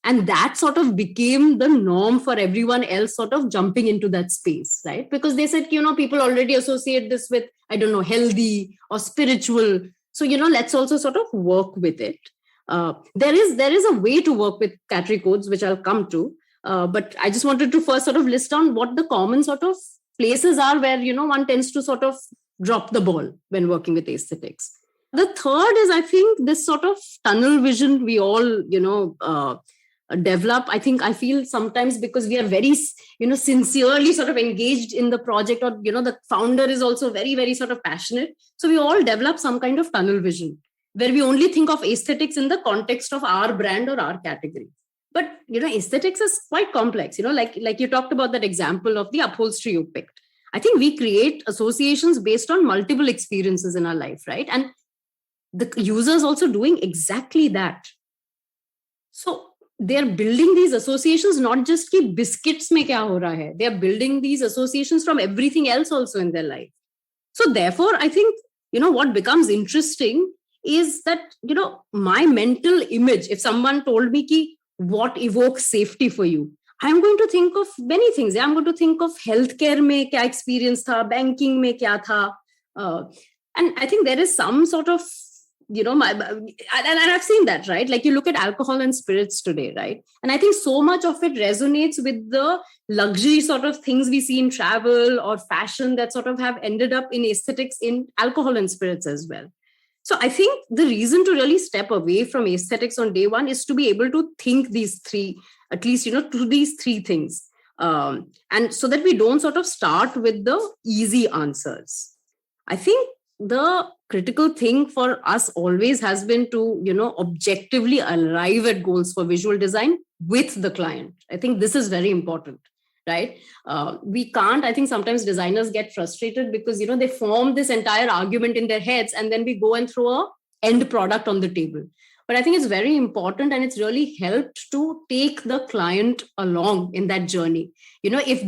And that sort of became the norm for everyone else sort of jumping into that space, right? Because they said, people already associate this with, I don't know, healthy or spiritual. So, let's also sort of work with it. There is a way to work with category codes, which I'll come to. But I just wanted to first sort of list down what the common sort of places are where, one tends to sort of drop the ball when working with aesthetics. The third is, I think, this sort of tunnel vision we all, develop. I feel sometimes because we are very, sincerely sort of engaged in the project, or, the founder is also very, very sort of passionate. So we all develop some kind of tunnel vision where we only think of aesthetics in the context of our brand or our category. But, aesthetics is quite complex, like you talked about that example of the upholstery you picked. I think we create associations based on multiple experiences in our life, right? And the user is also doing exactly that. So they're building these associations, not just ki biscuits mein kya ho raha hai. They're building these associations from everything else also in their life. So therefore, I think, what becomes interesting is that, my mental image, if someone told me ki what evokes safety for you, I'm going to think of many things. I'm going to think of healthcare mein kya experience tha, banking mein kya tha. And I think there is some sort of, and I've seen that, right? Like you look at alcohol and spirits today, right? And I think so much of it resonates with the luxury sort of things we see in travel or fashion that sort of have ended up in aesthetics in alcohol and spirits as well. So I think the reason to really step away from aesthetics on day one is to be able to think these three, at least, to these three things. And so that we don't sort of start with the easy answers. I think the critical thing for us always has been to, objectively arrive at goals for visual design with the client. I think this is very important, right? We can't, I think sometimes designers get frustrated because, they form this entire argument in their heads and then we go and throw a end product on the table. But I think it's very important and it's really helped to take the client along in that journey. If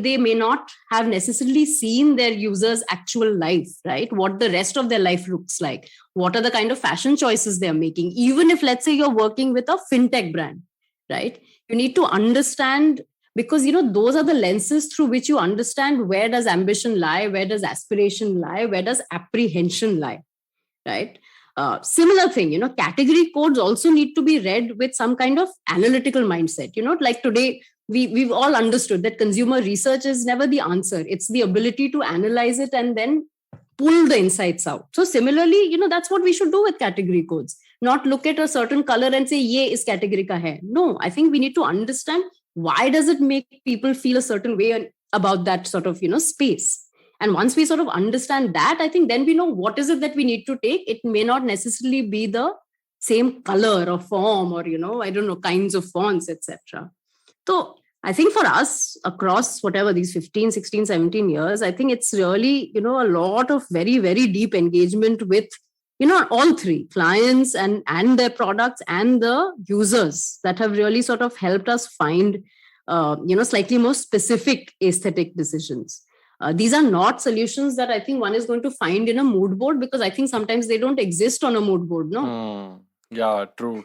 they may not have necessarily seen their users' actual life, right? What the rest of their life looks like. What are the kind of fashion choices they're making? Even if, let's say, you're working with a fintech brand, right? You need to understand, because, those are the lenses through which you understand where does ambition lie, where does aspiration lie, where does apprehension lie, right? Similar thing, category codes also need to be read with some kind of analytical mindset. Like today, we've all understood that consumer research is never the answer. It's the ability to analyze it and then pull the insights out. So similarly, that's what we should do with category codes. Not look at a certain color and say, ye is category ka hai. No, I think we need to understand why does it make people feel a certain way about that sort of, space. And once we sort of understand that, I think then we know what is it that we need to take. It may not necessarily be the same color or form or, I don't know, kinds of fonts, etc. So I think for us across whatever these 15, 16, 17 years, I think it's really, a lot of very, very deep engagement with, all three clients and their products and the users that have really sort of helped us find, slightly more specific aesthetic decisions. These are not solutions that I think one is going to find in a mood board, because I think sometimes they don't exist on a mood board, no? Yeah, true.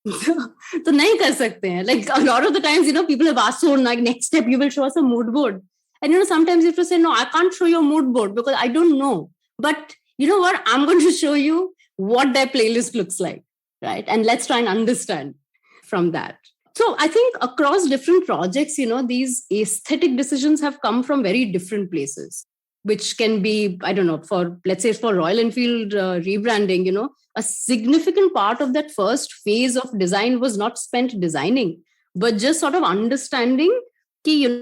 तो नहीं कर सकते हैं. Like a lot of the times, people have asked, so like next step, you will show us a mood board. And sometimes you have to say, no, I can't show you a mood board because I don't know. But you know what? I'm going to show you what their playlist looks like, right? And let's try and understand from that. So I think across different projects, these aesthetic decisions have come from very different places, which can be, I don't know, let's say for Royal Enfield rebranding, a significant part of that first phase of design was not spent designing, but just sort of understanding the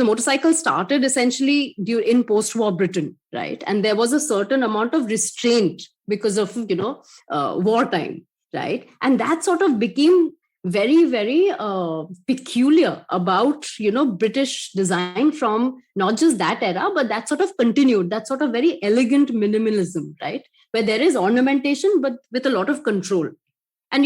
motorcycle started essentially in post-war Britain, right? And there was a certain amount of restraint because of, wartime, right? And that sort of became very, very peculiar about, British design from not just that era, but that sort of continued, that sort of very elegant minimalism, right? Where there is ornamentation, but with a lot of control. And,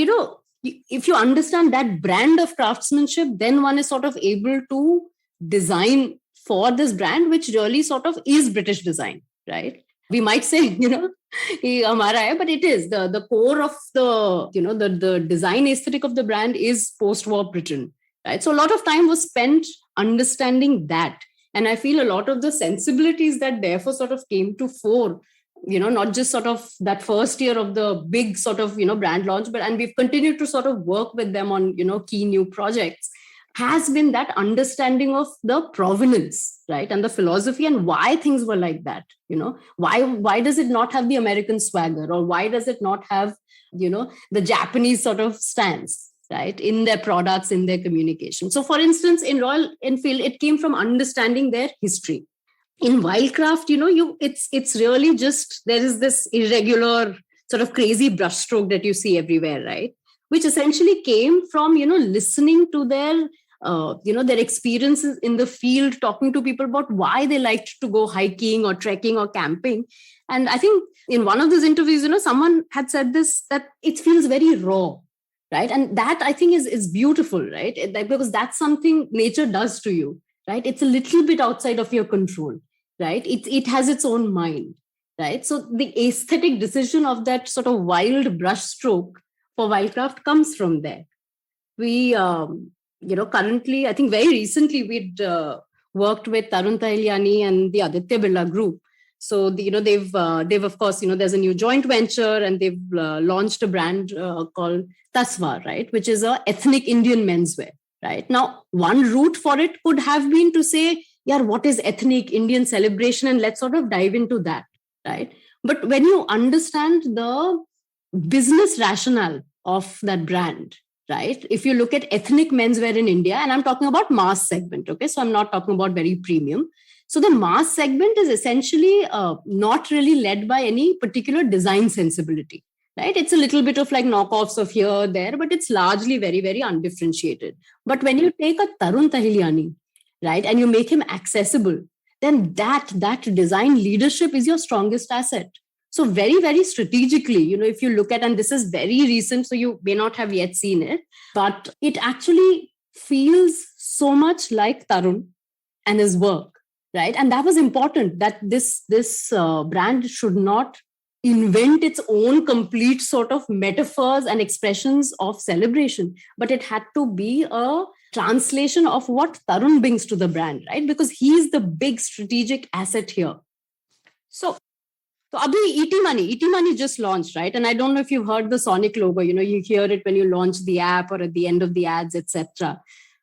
if you understand that brand of craftsmanship, then one is sort of able to design for this brand, which really sort of is British design, right? We might say, hamara hai, but it is the core of the design aesthetic of the brand is post-war Britain, right? So a lot of time was spent understanding that. And I feel a lot of the sensibilities that therefore sort of came to fore, not just sort of that first year of the big sort of, brand launch, and we've continued to sort of work with them on, key new projects, has been that understanding of the provenance, right? And the philosophy and why things were like that, why does it not have the American swagger, or why does it not have, the Japanese sort of stance, right? In their products, in their communication. So for instance, in Royal Enfield, it came from understanding their history. In Wildcraft, it's really just, there is this irregular sort of crazy brushstroke that you see everywhere, right? Which essentially came from, listening to their, their experiences in the field, talking to people about why they liked to go hiking or trekking or camping. And I think in one of those interviews, someone had said this, that it feels very raw, right? And that I think is beautiful, right? Because that's something nature does to you, right? It's a little bit outside of your control, right? It has its own mind, right? So the aesthetic decision of that sort of wild brushstroke for Wildcraft comes from there. We, currently, I think very recently, we'd worked with Tarun Tahilyani and the Aditya Birla Group. So, they've of course, there's a new joint venture, and they've launched a brand called Tasva, right? Which is a ethnic Indian menswear, right? Now, one route for it could have been to say, yeah, what is ethnic Indian celebration? And let's sort of dive into that, right? But when you understand the business rationale of that brand, right? If you look at ethnic menswear in India, and I'm talking about mass segment, okay? So I'm not talking about very premium. So the mass segment is essentially not really led by any particular design sensibility, right? It's a little bit of like knockoffs of here, there, but it's largely very, very undifferentiated. But when you take a Tarun Tahilyani, right, and you make him accessible, then that design leadership is your strongest asset. So very, very strategically, if you look at, and this is very recent, so you may not have yet seen it, but it actually feels so much like Tarun and his work, right? And that was important, that this brand should not invent its own complete sort of metaphors and expressions of celebration, but it had to be a translation of what Tarun brings to the brand, right? Because he's the big strategic asset here. So So abhi ET Money just launched, right? And I don't know if you've heard the Sonic logo. You hear it when you launch the app or at the end of the ads, etc.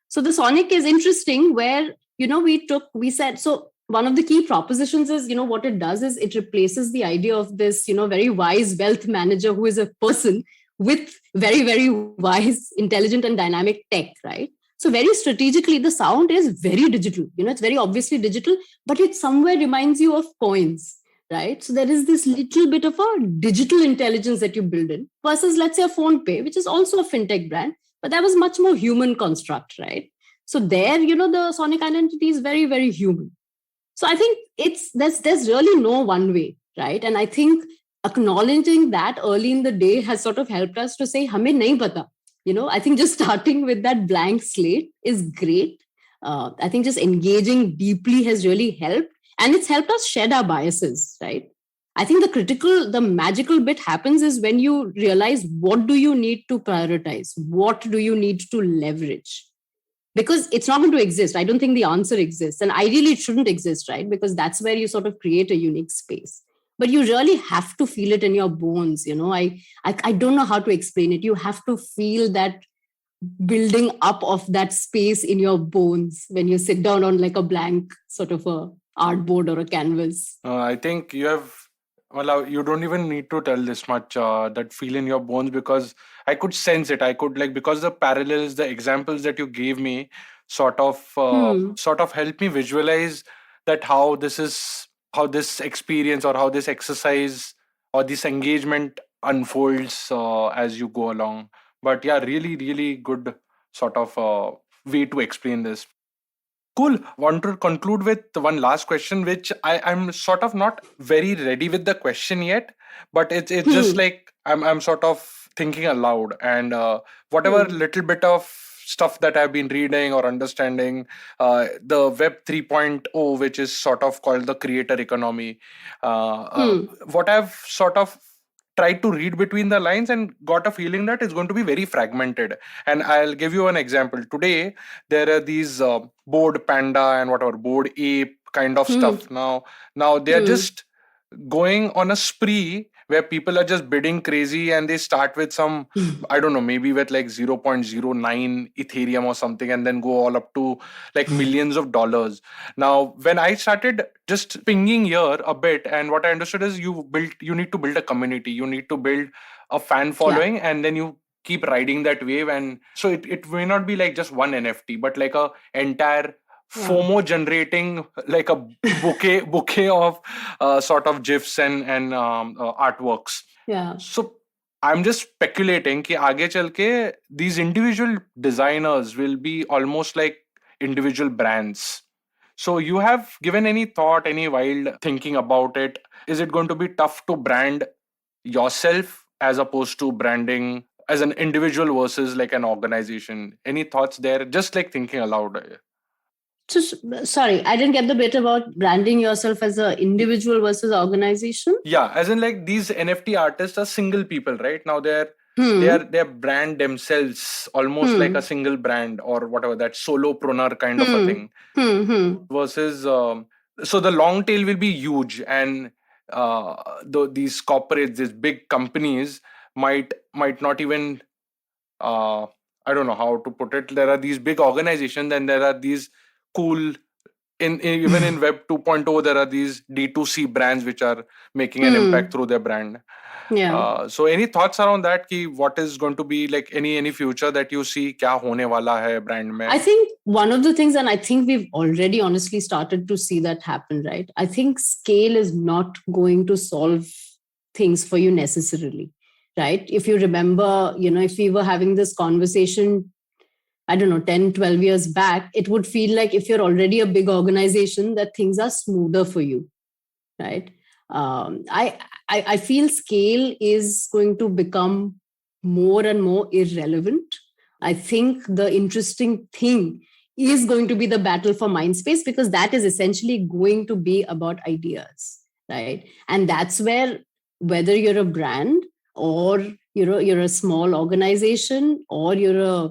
So the Sonic is interesting where, we said, so one of the key propositions is, what it does is it replaces the idea of this, very wise wealth manager who is a person with very, very wise, intelligent and dynamic tech, right? So very strategically, the sound is very digital. It's very obviously digital, but it somewhere reminds you of coins, right? So there is this little bit of a digital intelligence that you build in versus, let's say, a PhonePe, which is also a fintech brand, but that was much more human construct, right? So there, the sonic identity is very, very human. So I think there's really no one way, right? And I think acknowledging that early in the day has sort of helped us to say, hame nahi pata. I think just starting with that blank slate is great. I think just engaging deeply has really helped. And it's helped us shed our biases, right? I think the magical bit happens is when you realize what do you need to prioritize? What do you need to leverage? Because it's not going to exist. I don't think the answer exists. And ideally, it shouldn't exist, right? Because that's where you sort of create a unique space. But you really have to feel it in your bones. I don't know how to explain it. You have to feel that building up of that space in your bones when you sit down on like a blank sort of a artboard or a canvas. I think you have, well, you don't even need to tell this much, that feel in your bones, because I could sense it. I could, because the parallels, the examples that you gave me sort of helped me visualize that how this experience or how this exercise or this engagement unfolds as you go along. But yeah, really, really good sort of way to explain this. Cool. Want to conclude with one last question, which I'm sort of not very ready with the question yet, but it's just like I'm sort of thinking aloud, and whatever little bit of stuff that I've been reading or understanding, the Web 3.0, which is sort of called the creator economy, what I've sort of tried to read between the lines and got a feeling that it's going to be very fragmented. And I'll give you an example. Today, there are these board panda and whatever, board ape kind of stuff. Now they're just going on a spree where people are just bidding crazy, and they start with some, I don't know, maybe with like 0.09 Ethereum or something, and then go all up to like millions of dollars. Now, when I started just pinging here a bit, and what I understood is you need to build a community, you need to build a fan following, and then you keep riding that wave. And so it may not be like just one NFT, but like a entire FOMO generating, like a bouquet of sort of GIFs and artworks. Yeah. So I'm just speculating कि आगे चल के these individual designers will be almost like individual brands. So you have given any thought, any wild thinking about it? Is it going to be tough to brand yourself as opposed to branding as an individual versus like an organization? Any thoughts there? Just like thinking aloud. So, sorry, I didn't get the bit about branding yourself as an individual versus organization. Yeah, as in like these NFT artists are single people, right? Now they're brand themselves almost like a single brand or whatever, that solopreneur kind of a thing. Versus so the long tail will be huge, and these corporates, these big companies might not even I don't know how to put it. There are these big organizations, and there are these cool even in Web 2.0 there are these D2C brands which are making an impact through their brand. So any thoughts around that, ki what is going to be like any future that you see, kya hone wala hai brand mein? I think one of the things, and I think we've already honestly started to see that happen, right? I think scale is not going to solve things for you necessarily, right? If you remember, if we were having this conversation, I don't know, 10, 12 years back, it would feel like if you're already a big organization that things are smoother for you, right? I feel scale is going to become more and more irrelevant. I think the interesting thing is going to be the battle for mind space, because that is essentially going to be about ideas, right? And that's where, whether you're a brand or you're a small organization or you're a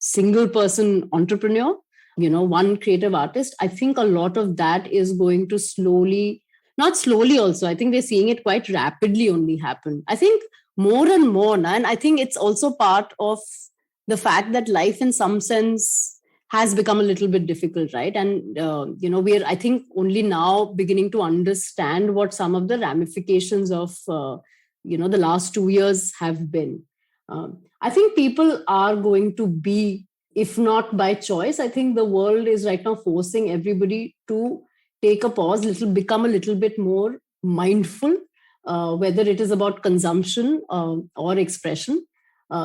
single person entrepreneur, one creative artist, I think a lot of that is going to slowly not slowly also. I think we're seeing it quite rapidly only happen. I think more and more, and I think it's also part of the fact that life in some sense has become a little bit difficult, right? And, we're, I think, only now beginning to understand what some of the ramifications of, the last 2 years have been. I think people are going to be, if not by choice, I think the world is right now forcing everybody to take a pause, become a little bit more mindful, whether it is about consumption or expression.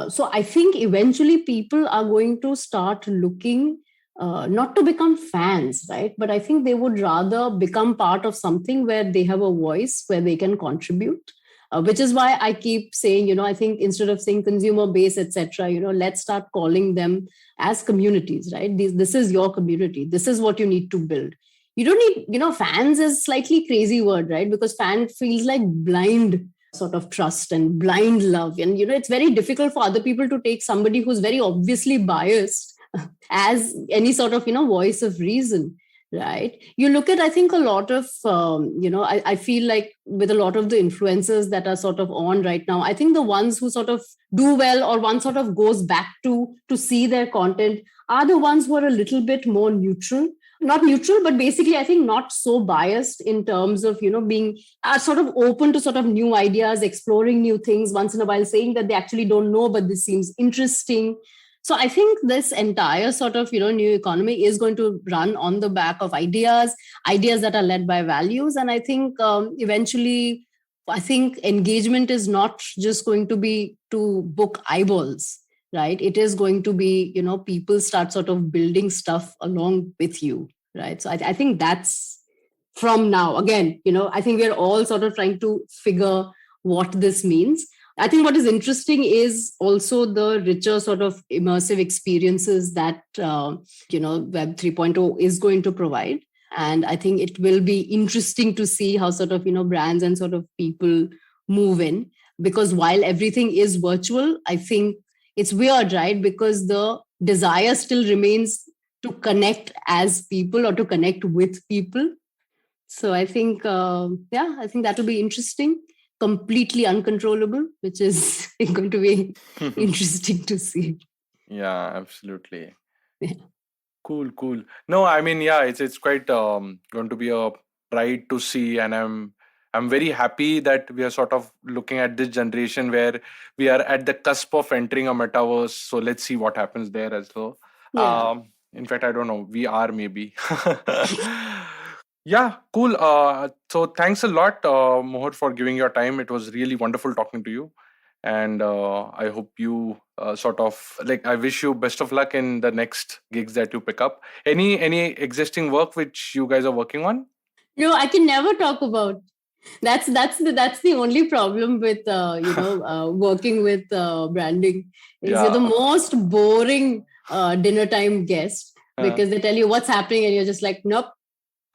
So I think eventually people are going to start looking not to become fans, right? But I think they would rather become part of something where they have a voice, where they can contribute. Which is why I keep saying, I think instead of saying consumer base, etc., let's start calling them as communities, right? This is your community. This is what you need to build. You don't need, fans is slightly crazy word, right? Because fan feels like blind sort of trust and blind love. And, it's very difficult for other people to take somebody who's very obviously biased as any sort of, voice of reason. Right. You look at, I think, a lot of, I feel like with a lot of the influencers that are sort of on right now, I think the ones who sort of do well or one sort of goes back to see their content are the ones who are a little bit more neutral. Not neutral, but basically, I think not so biased in terms of, being sort of open to sort of new ideas, exploring new things once in a while, saying that they actually don't know, but this seems interesting. So I think this entire sort of, new economy is going to run on the back of ideas that are led by values. And I think eventually, I think engagement is not just going to be to book eyeballs, right? It is going to be, people start sort of building stuff along with you, right? So I think that's from now. Again, I think we're all sort of trying to figure what this means. I think what is interesting is also the richer sort of immersive experiences that, Web 3.0 is going to provide. And I think it will be interesting to see how sort of, brands and sort of people move in. Because while everything is virtual, I think it's weird, right? Because the desire still remains to connect as people or to connect with people. So I think, I think that will be interesting. Completely uncontrollable, which is going to be interesting to see. Yeah, absolutely. Yeah. Cool. No, I mean, yeah, it's quite going to be a ride to see, and I'm very happy that we are sort of looking at this generation where we are at the cusp of entering a metaverse. So let's see what happens there as well. Yeah. In fact, I don't know. We are maybe. Yeah, cool. So thanks a lot, Mohor, for giving your time. It was really wonderful talking to you. And I hope you sort of I wish you best of luck in the next gigs that you pick up. Any existing work which you guys are working on? No, I can never talk about. That's the only problem with working with branding is you're the most boring dinner time guest because they tell you what's happening and you're just like, nope.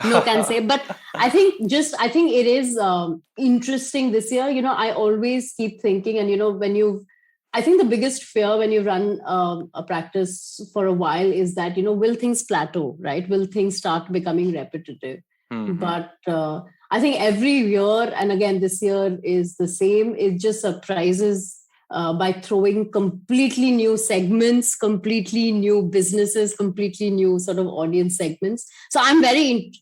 No can say. But I think it is interesting this year. I always keep thinking, and I think the biggest fear when you run a practice for a while is that, will things plateau, right? Will things start becoming repetitive? Mm-hmm. But I think every year, and again, this year is the same, it just surprises by throwing completely new segments, completely new businesses, completely new sort of audience segments. So I'm very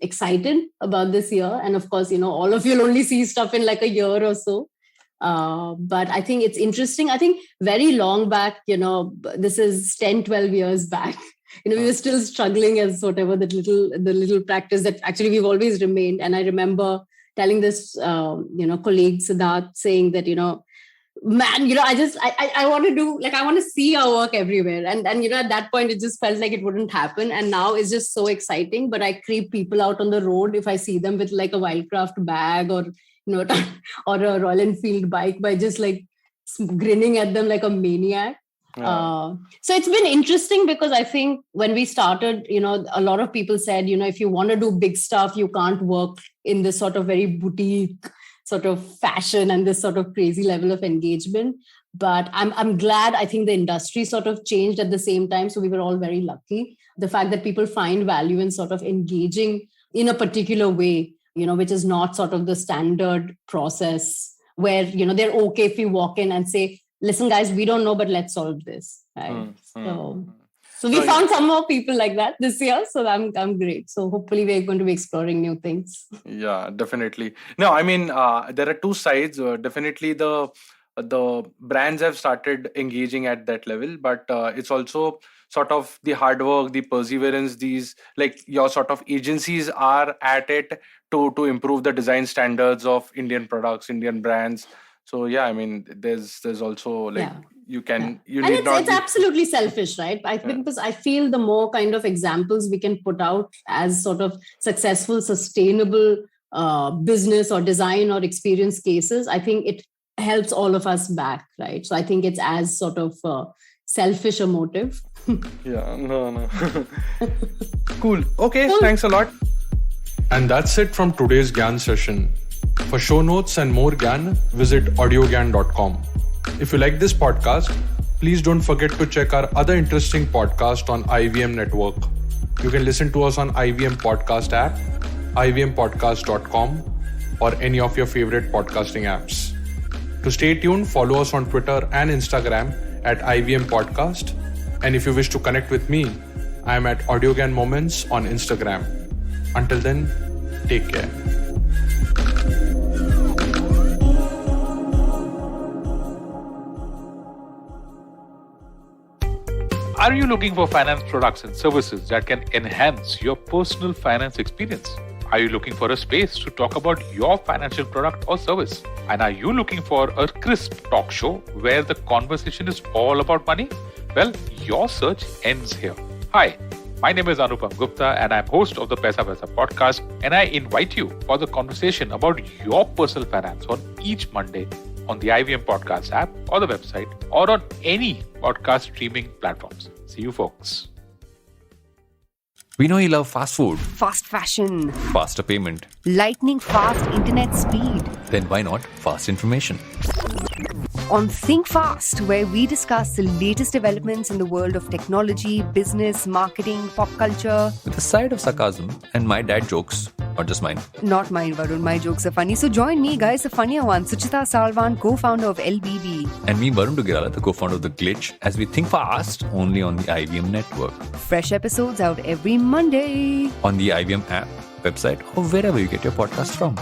excited about this year. And of course, all of you'll only see stuff in like a year or so. But I think it's interesting. I think very long back, this is 10, 12 years back. We were still struggling as whatever the little practice that actually we've always remained. And I remember telling this, colleague Siddharth saying that, man, I want to do, I want to see our work everywhere. And at that point, it just felt like it wouldn't happen. And now it's just so exciting. But I creep people out on the road if I see them with like a Wildcraft bag or, or a Royal Enfield bike by just like grinning at them like a maniac. Yeah. So it's been interesting because I think when we started, a lot of people said, if you want to do big stuff, you can't work in this sort of very boutique sort of fashion and this sort of crazy level of engagement. But I'm glad. I think the industry sort of changed at the same time. So we were all very lucky. The fact that people find value in sort of engaging in a particular way which is not sort of the standard process where, they're okay if you walk in and say, listen, guys, we don't know, but let's solve this. Right. So we found some more people like that this year. So I'm great. So hopefully we're going to be exploring new things. Yeah, definitely. No, I mean, there are two sides. Definitely the brands have started engaging at that level, but it's also sort of the hard work, the perseverance, these like your sort of agencies are at it to improve the design standards of Indian products, Indian brands. So yeah, I mean, there's also like you and need it's not be, absolutely selfish, right? I think because I feel the more kind of examples we can put out as sort of successful, sustainable business or design or experience cases, I think it helps all of us back, right? So I think it's as sort of selfish a motive. Yeah, no. Cool. Okay, thanks a lot. And that's it from today's Gyan session. For show notes and more Gyan, visit audiogyan.com. If you like this podcast, please don't forget to check our other interesting podcast on IVM Network. You can listen to us on IVM Podcast app, ivmpodcast.com, or any of your favorite podcasting apps. To stay tuned, follow us on Twitter and Instagram at IVM Podcast. And if you wish to connect with me, I am at Audiogyan Moments on Instagram. Until then, take care. Are you looking for finance products and services that can enhance your personal finance experience? Are you looking for a space to talk about your financial product or service? And are you looking for a crisp talk show where the conversation is all about money? Well, your search ends here. Hi, my name is Anupam Gupta and I'm host of the Paisa Paisa podcast, and I invite you for the conversation about your personal finance on each Monday on the IVM Podcast app or the website or on any podcast streaming platforms. See you folks. We know you love fast food, fast fashion, faster payment, lightning fast internet speed. Then why not fast information? On Think Fast, where we discuss the latest developments in the world of technology, business, marketing, pop culture. With a side of sarcasm and my dad jokes, not just mine. Not mine, Varun. My jokes are funny. So join me, guys, the funnier one, Suchita Salvan, co-founder of LBB. And me, Varun Dugirala, the co-founder of The Glitch, as we think fast only on the IVM network. Fresh episodes out every Monday. On the IVM app, website, or wherever you get your podcast from.